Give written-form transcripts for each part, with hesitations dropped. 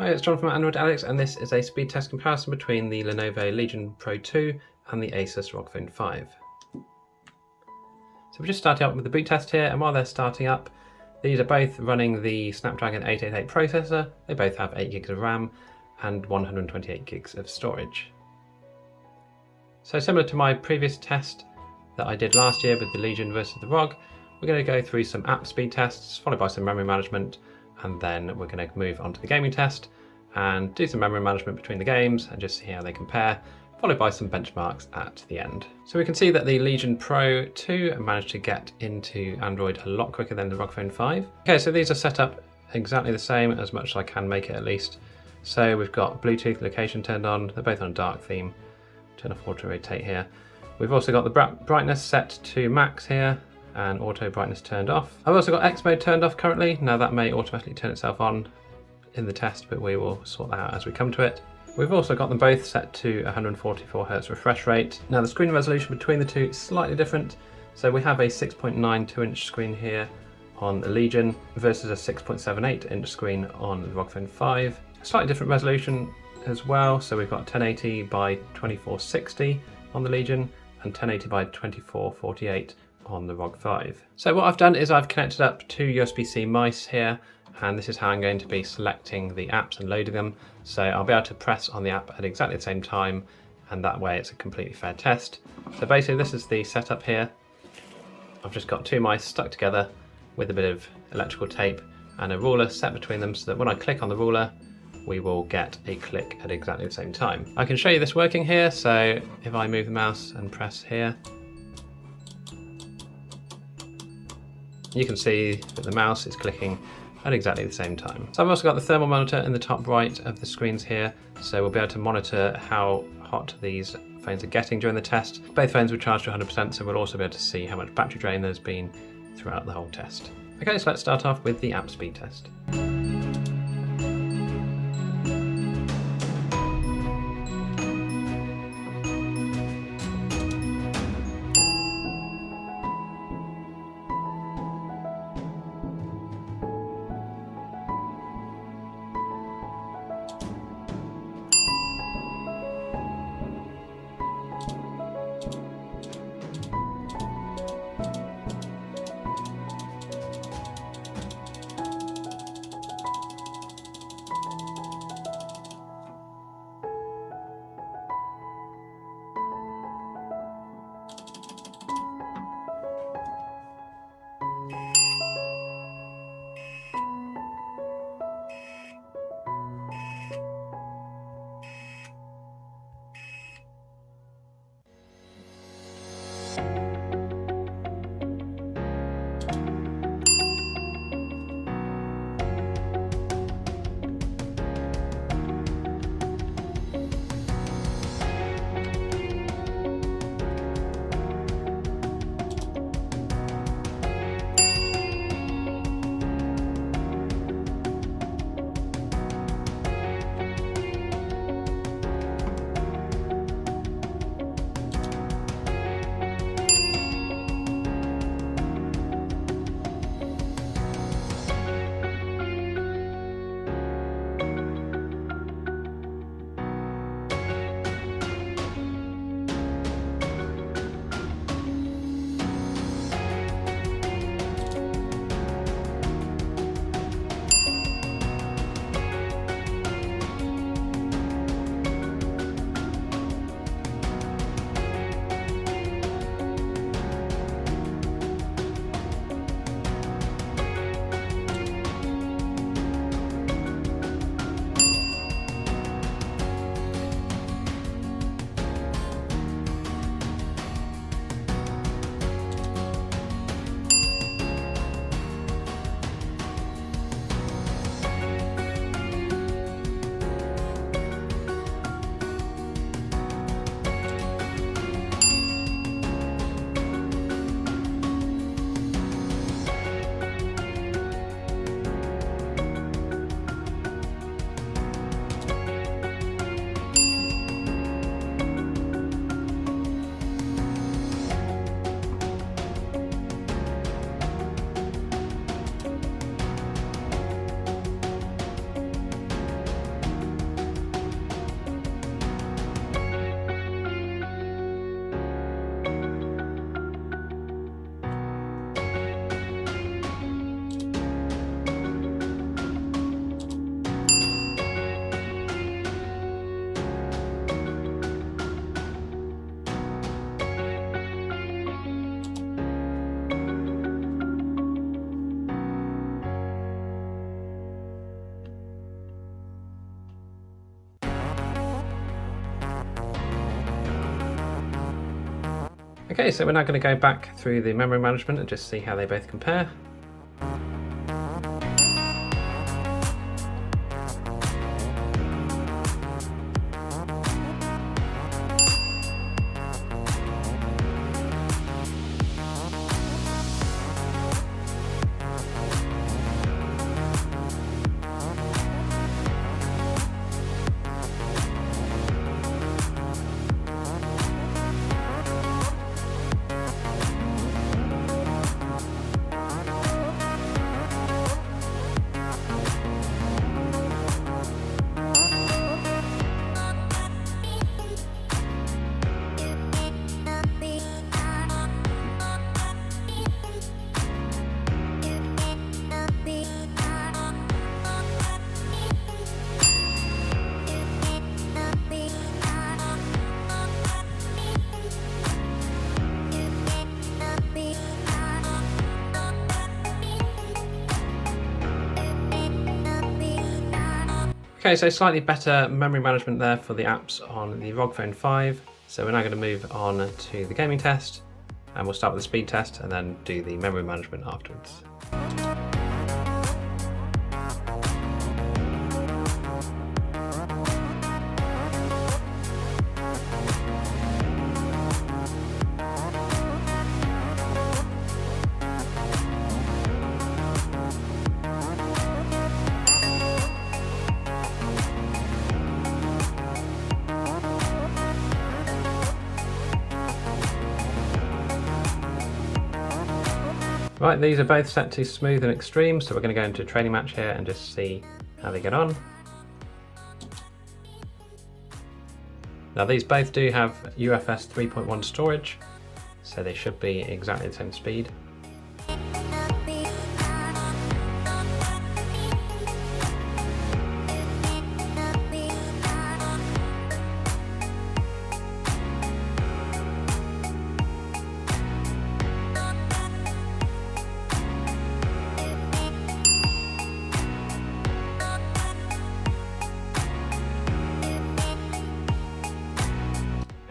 Hi, it's John from Android Alex, and this is a speed test comparison between the Lenovo Legion Pro 2 and the Asus Rog Phone 5. So we're just starting up with the boot test here, and while they're starting up, these are both running the Snapdragon 888 processor. They both have 8 gigs of RAM and 128 gigs of storage. So similar to my previous test that I did last year with the Legion versus the Rog, we're going to go through some app speed tests, followed by some memory management, and then we're going to move on to the gaming test and do some memory management between the games and just see how they compare, followed by some benchmarks at the end. So we can see that the Legion Pro 2 managed to get into Android a lot quicker than the Rog Phone 5. Okay, so these are set up exactly the same, as much as I can make it at least. So we've got Bluetooth location turned on, they're both on a dark theme. Turn off auto rotate here. We've also got the brightness set to max here, and auto brightness turned off. I've also got X mode turned off currently. Now that may automatically turn itself on in the test, but we will sort that out as we come to it. We've also got them both set to 144 Hz refresh rate. Now the screen resolution between the two is slightly different. So we have a 6.92 inch screen here on the Legion versus a 6.78 inch screen on the Rog Phone 5. Slightly different resolution as well. So we've got 1080 by 2460 on the Legion and 1080 by 2448 on the Rog 5. So what I've done is I've connected up two USB-C mice here, and this is how I'm going to be selecting the apps and loading them. So I'll be able to press on the app at exactly the same time, and that way it's a completely fair test. So basically this is the setup here. I've just got two mice stuck together with a bit of electrical tape and a ruler set between them, so that when I click on the ruler we will get a click at exactly the same time. I can show you this working here. So if I move the mouse and press here, you can see that the mouse is clicking at exactly the same time. So I've also got the thermal monitor in the top right of the screens here, so we'll be able to monitor how hot these phones are getting during the test. Both phones were charged to 100%, so we'll also be able to see how much battery drain there's been throughout the whole test. Okay, so let's start off with the app speed test. Okay, so we're now going to go back through the memory management and just see how they both compare. Okay, so slightly better memory management there for the apps on the Rog Phone 5. So we're now going to move on to the gaming test, and we'll start with the speed test and then do the memory management afterwards. Right, these are both set to smooth and extreme, so we're going to go into a training match here and just see how they get on. Now these both do have UFS 3.1 storage, so they should be exactly the same speed.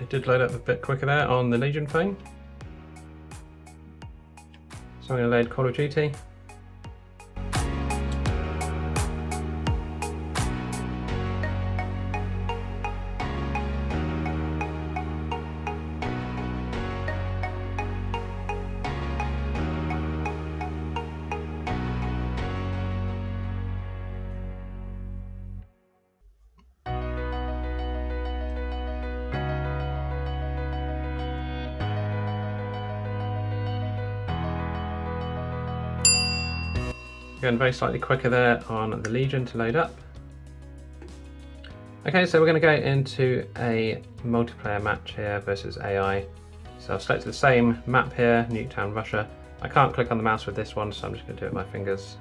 Did load up a bit quicker there on the Legion phone. So I'm going to load Call of Duty. Going very slightly quicker there on the Legion to load up. Okay, so we're going to go into a multiplayer match here versus AI. So I've selected the same map here, Nuketown, Russia. I can't click on the mouse with this one, so I'm just going to do it with my fingers.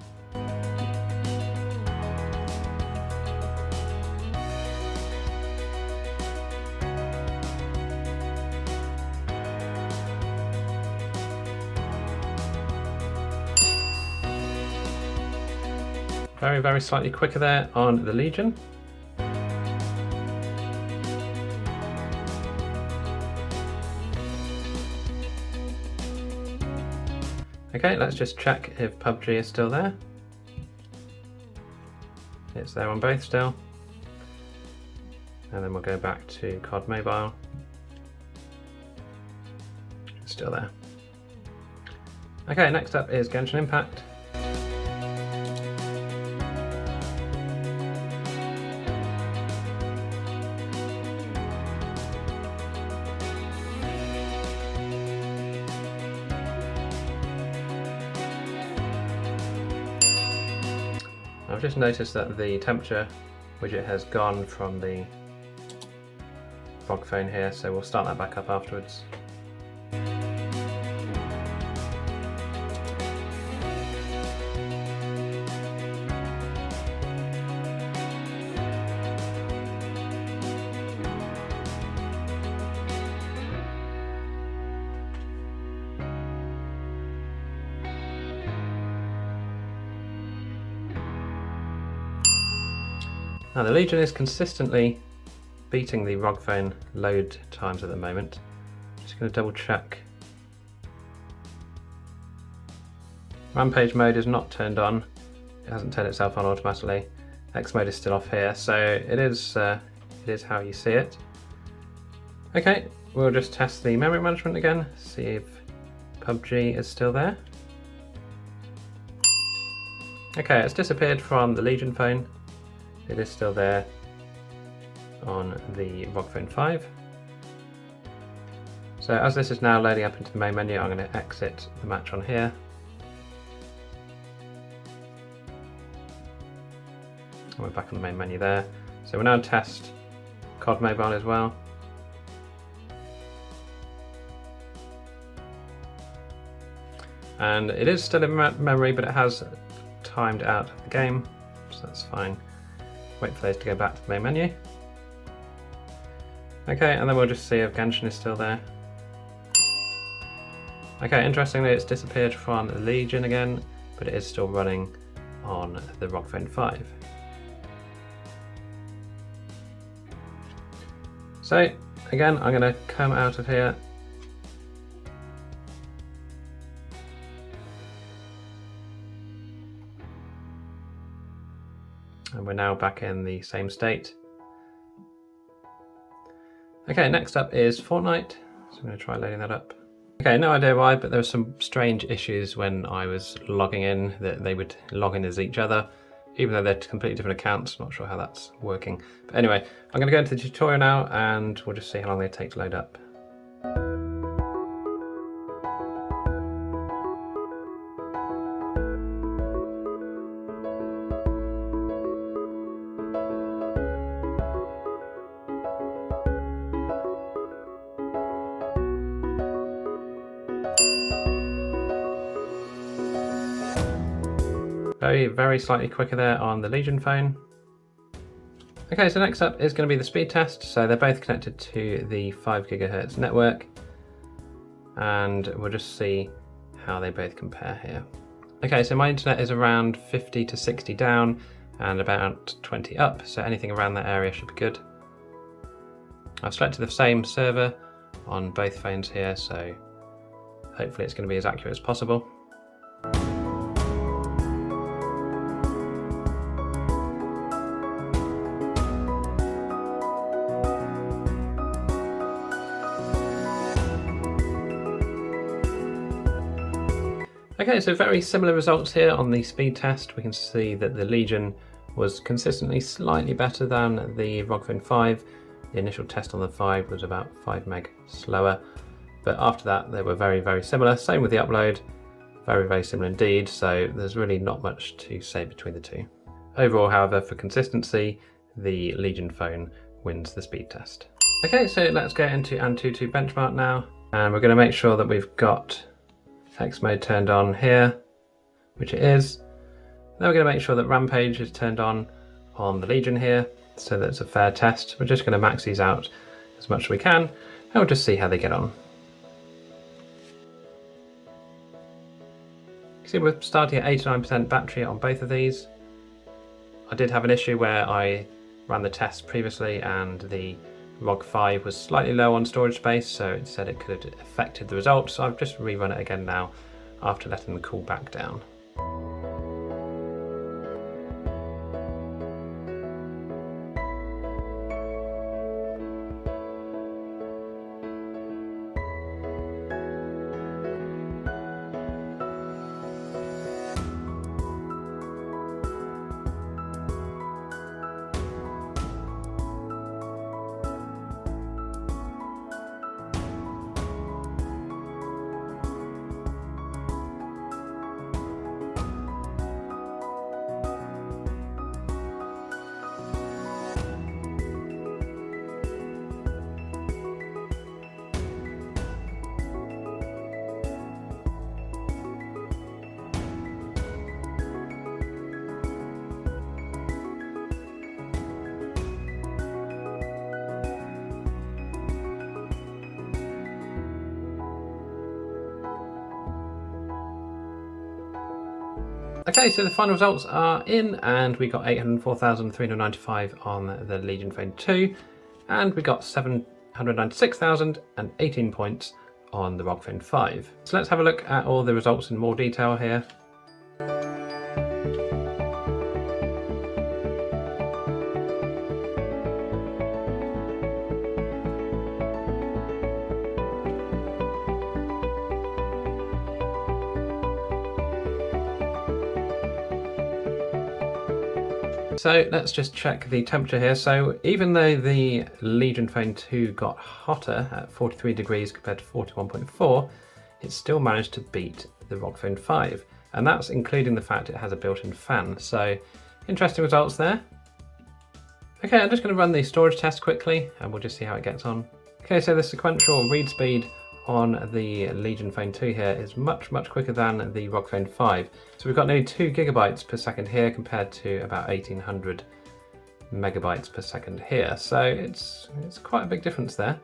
Very, very slightly quicker there on the Legion. Okay, let's just check if PUBG is still there. It's there on both still. And then we'll go back to COD Mobile. It's still there. Okay, next up is Genshin Impact. I've just noticed that the temperature widget has gone from the Rog Phone here, so we'll start that back up afterwards. Now the Legion is consistently beating the Rog Phone load times at the moment. Just going to double check Rampage mode is not turned on. It hasn't turned itself on automatically. X mode is still off here, so it is how you see it. Okay, we'll just test the memory management again, see if PUBG is still there. Okay, it's disappeared from the Legion phone. It is still there on the Rog Phone 5. So as this is now loading up into the main menu, I'm going to exit the match on here. And we're back on the main menu there. So we'll now test COD Mobile as well. And it is still in memory, but it has timed out of the game, so that's fine. Wait for those to go back to the main menu. Okay, and then we'll just see if Genshin is still there. Okay, interestingly it's disappeared from Legion again, but it is still running on the Rog Phone 5. So again, I'm going to come out of here. And we're now back in the same state. Okay, next up is Fortnite. So I'm going to try loading that up. Okay, no idea why, but there were some strange issues when I was logging in, that they would log in as each other, even though they're completely different accounts. Not sure how that's working. But anyway, I'm going to go into the tutorial now and we'll just see how long they take to load up. Very slightly quicker there on the Legion phone. Okay, so next up is going to be the speed test. So they're both connected to the 5 GHz network, and we'll just see how they both compare here. Okay, so my internet is around 50 to 60 down and about 20 up, so anything around that area should be good. I've selected the same server on both phones here, so hopefully it's going to be as accurate as possible. Okay, so very similar results here on the speed test. We can see that the Legion was consistently slightly better than the Rog Phone 5. The initial test on the 5 was about 5 meg slower, but after that they were very similar. Same with the upload, very similar indeed, so there's really not much to say between the two. Overall, however, for consistency, the Legion phone wins the speed test. Okay, so let's get into AnTuTu Benchmark now, and we're going to make sure that we've got X mode turned on here, which it is. Then we're going to make sure that Rampage is turned on the Legion here, so that it's a fair test. We're just going to max these out as much as we can, and we'll just see how they get on. You see we're starting at 89% battery on both of these. I did have an issue where I ran the test previously and the Rog 5 was slightly low on storage space, so it said it could have affected the results. So I've just rerun it again now after letting them cool back down. Okay, so the final results are in, and we got 804,395 on the Legion Phone 2, and we got 796,018 points on the Rog Phone 5. So let's have a look at all the results in more detail here. So let's just check the temperature here. So even though the Legion Phone 2 got hotter at 43 degrees compared to 41.4, it still managed to beat the Rog Phone 5. And that's including the fact it has a built-in fan. So interesting results there. Okay, I'm just going to run the storage test quickly and we'll just see how it gets on. Okay, so the sequential read speed on the Legion Phone 2 here is much quicker than the Rog Phone 5. So we've got nearly 2 gigabytes per second here compared to about 1800 megabytes per second here. So it's quite a big difference there.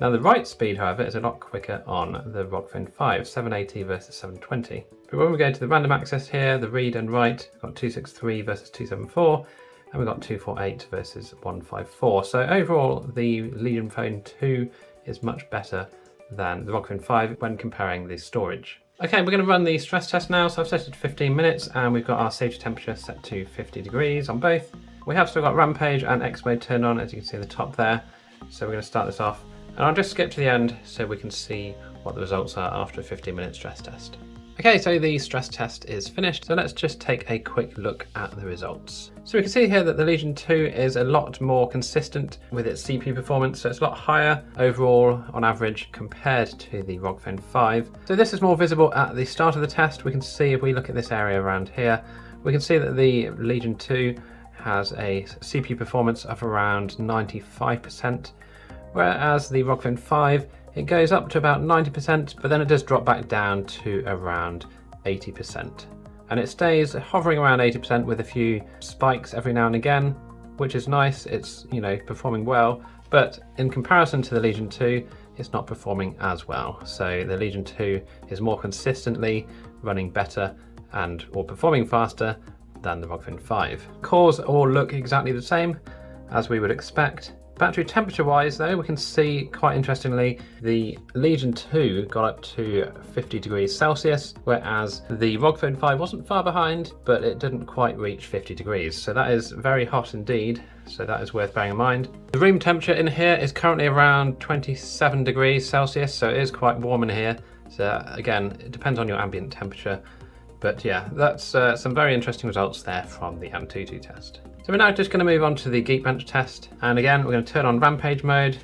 Now the write speed, however, is a lot quicker on the Rog Phone 5, 780 versus 720. But when we go to the random access here, the read and write, we've got 263 versus 274, and we've got 248 versus 154. So overall, the Legion Phone 2 is much better than the Rog Phone 5 when comparing the storage. Okay, we're going to run the stress test now. So I've set it to 15 minutes and we've got our safety temperature set to 50 degrees on both. We have still got Rampage and X mode turned on, as you can see at the top there. So we're going to start this off and I'll just skip to the end so we can see what the results are after a 15-minute stress test. Okay, so the stress test is finished, so let's just take a quick look at the results. So we can see here that the Legion 2 is a lot more consistent with its CPU performance, so it's a lot higher overall on average compared to the Rog Phone 5. So this is more visible at the start of the test. We can see if we look at this area around here, we can see that the Legion 2 has a CPU performance of around 95%, whereas the Rog Phone 5 it goes up to about 90%, but then it does drop back down to around 80%. And it stays hovering around 80% with a few spikes every now and again, which is nice. It's, performing well, but in comparison to the Legion 2, it's not performing as well. So the Legion 2 is more consistently running better or performing faster than the Rog Phone 5. Cores all look exactly the same as we would expect. Battery temperature wise though, we can see quite interestingly the Legion 2 got up to 50 degrees Celsius, whereas the Rog Phone 5 wasn't far behind, but it didn't quite reach 50 degrees. So that is very hot indeed, so that is worth bearing in mind. The room temperature in here is currently around 27 degrees Celsius, so it is quite warm in here. So again, it depends on your ambient temperature. But yeah, that's some very interesting results there from the AnTuTu test. So we're now just going to move on to the GeekBench test. And again, we're going to turn on Rampage mode.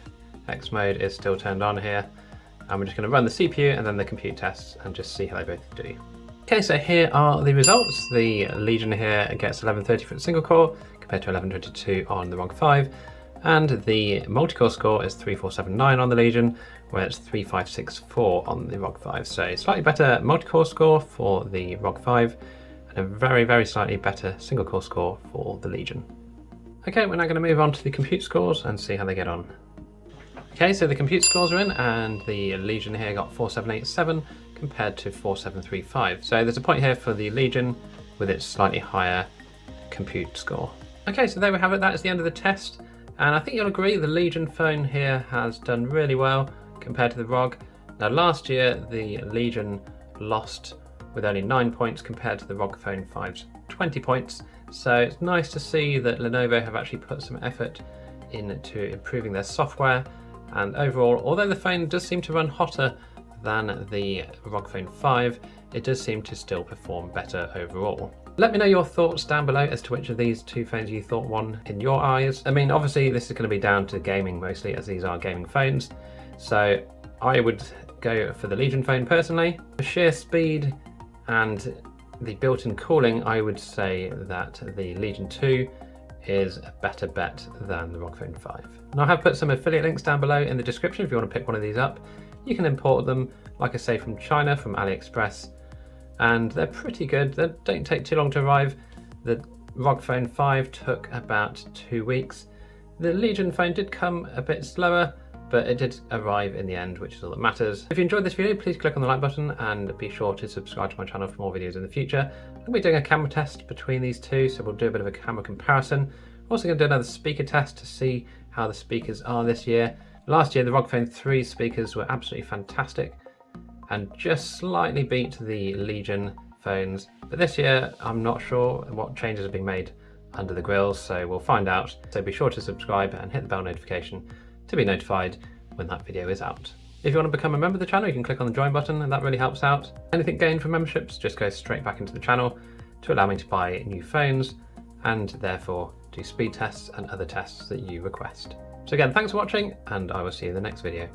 X mode is still turned on here. And we're just going to run the CPU and then the compute tests and just see how they both do. Okay, so here are the results. The Legion here gets 1130 for its single core compared to 1122 on the Rog 5. And the multi-core score is 3479 on the Legion, where it's 3564 on the Rog 5. So slightly better multi-core score for the Rog 5 and a very slightly better single core score for the Legion. Okay, we're now going to move on to the compute scores and see how they get on. Okay, so the compute scores are in and the Legion here got 4787 compared to 4735. So there's a point here for the Legion with its slightly higher compute score. Okay, so there we have it. That is the end of the test. And I think you'll agree the Legion phone here has done really well compared to the Rog. Now last year the Legion lost with only 9 points compared to the Rog Phone 5's 20 points. So it's nice to see that Lenovo have actually put some effort into improving their software. And overall, although the phone does seem to run hotter than the Rog Phone 5, it does seem to still perform better overall. Let me know your thoughts down below as to which of these two phones you thought won in your eyes. I mean, obviously this is going to be down to gaming mostly, as these are gaming phones. So I would go for the Legion phone personally. For sheer speed and the built-in cooling, I would say that the Legion 2 is a better bet than the Rog Phone 5. Now I have put some affiliate links down below in the description if you want to pick one of these up. You can import them, like I say, from China, from AliExpress, and they're pretty good. They don't take too long to arrive. The Rog Phone 5 took about 2 weeks. The Legion phone did come a bit slower, but it did arrive in the end, which is all that matters. If you enjoyed this video, please click on the like button and be sure to subscribe to my channel for more videos in the future. I'll be doing a camera test between these two, so we'll do a bit of a camera comparison. We're also going to do another speaker test to see how the speakers are this year. Last year, the Rog Phone 3 speakers were absolutely fantastic and just slightly beat the Legion phones. But this year, I'm not sure what changes are being made under the grills, so we'll find out. So be sure to subscribe and hit the bell notification to be notified when that video is out. If you want to become a member of the channel, you can click on the join button and that really helps out. Anything gained from memberships just goes straight back into the channel to allow me to buy new phones and therefore do speed tests and other tests that you request. So again, thanks for watching, and I will see you in the next video.